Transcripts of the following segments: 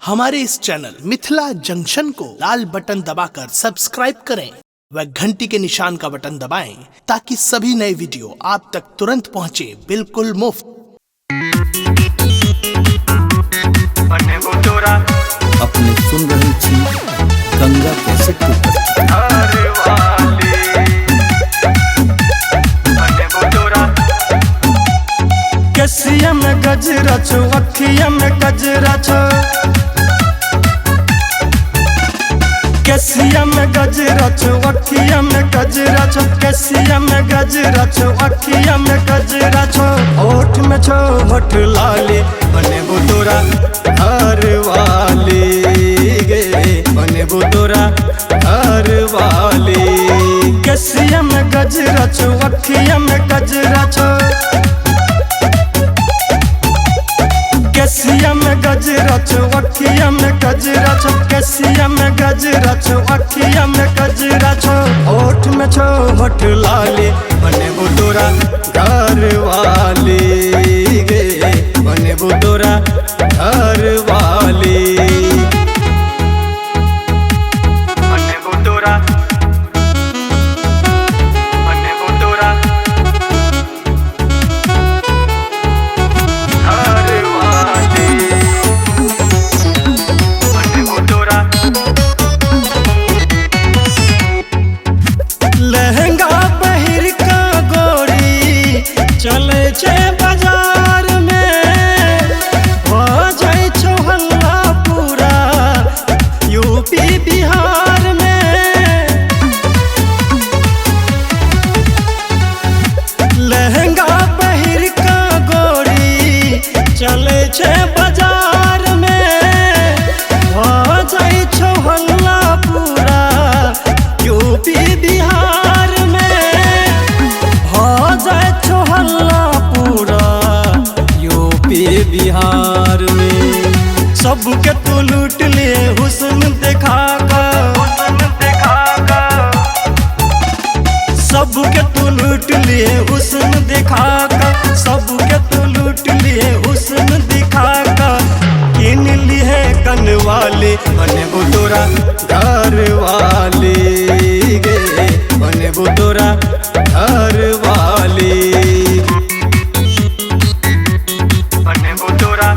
हमारे इस channel Mithila junction को लाल button दबाकर सब्सक्राइब करें व घंटी के निशान का बटन दबाएं ताकि सभी नए वीडियो आप तक तुरंत पहुंचे बिल्कुल मुफ्त। अपने सुन रही थी गंगा कैसे केसिया में गजरा छो, अखिया में गजरा छो, केसिया में गजरा छो, अखिया में गजरा छो, केसिया में गजरा छो, अखिया में गजरा छो, होठ में छो होठ लाली, बने वो तोरा घर वाली गे, बने वो तोरा घर वाली। केसिया में गजरा छो, अखिया में गजरा छो, केसिया में गजरा छो, अखिया में गजरा छो, केसिया में गजरा छो, अखिया में गजरा छो, होठ में छो होठ लाली, बने वो तोरा घर वाली गे, बने वो तोरा घर वाली, बने वो तोरा, बने वो तोरा घर वाली, बने वो तोरा। लहंगा पहिर का गोरी चले छे बाजार में, हो जाए छो हल्ला पूरा यूपी बिहार में। लहंगा पहिर का गोरी चले छे बाजार में, हो जाए छो हल्ला पूरा यूपी बिहार में, हो जाए छो हल्ला पूरा यूपी बिहार में। सबके तू लूट लिए हुस्न दिखा कर, सबके तू लूट लिए हुस्न दिखा कर, सबके तू लूट लिए हुस्न दिखा कर, किन ली है कन वाली, बने वो तोरा घर वाली गे, बने वो तोरा घर वाली, बने वो तोरा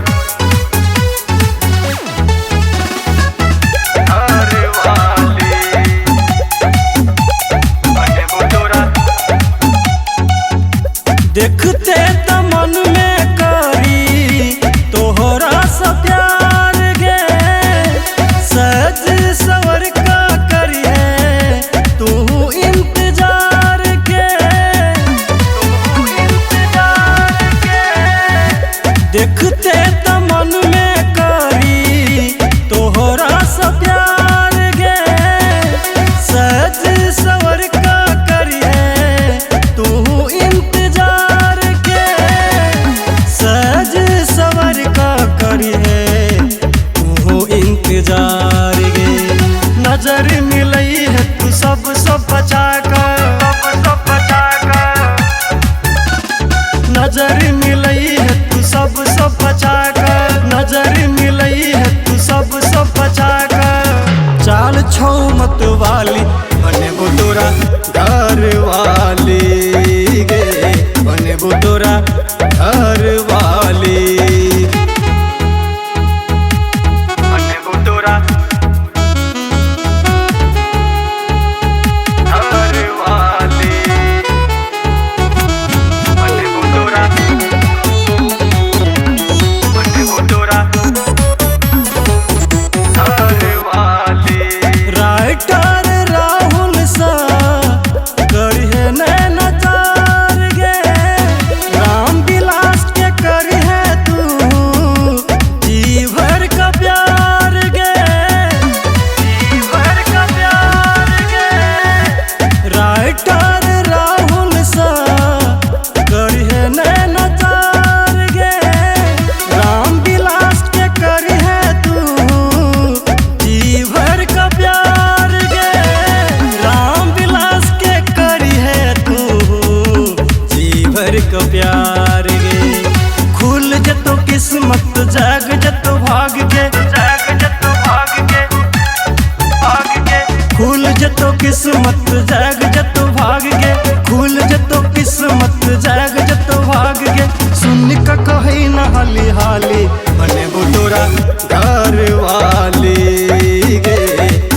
घर वाली, बने वो तोरा। देखते त मन में करी तोहरा सा प्यार गे, सज सवर का करिए तू इंतजार के। किस्मत जाग जत भाग गे सुन का कही न हाली हाली बने वो तोरा घर वाली गे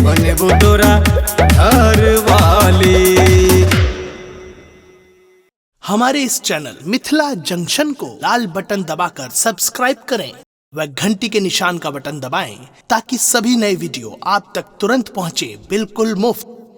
बने वो तोरा घर वाली। हमारे इस चैनल मिथिला जंक्शन को लाल बटन दबाकर सब्सक्राइब करें व घंटी के निशान का बटन दबाएं ताकि सभी नए वीडियो आप तक तुरंत पहुंचे बिल्कुल मुफ्त।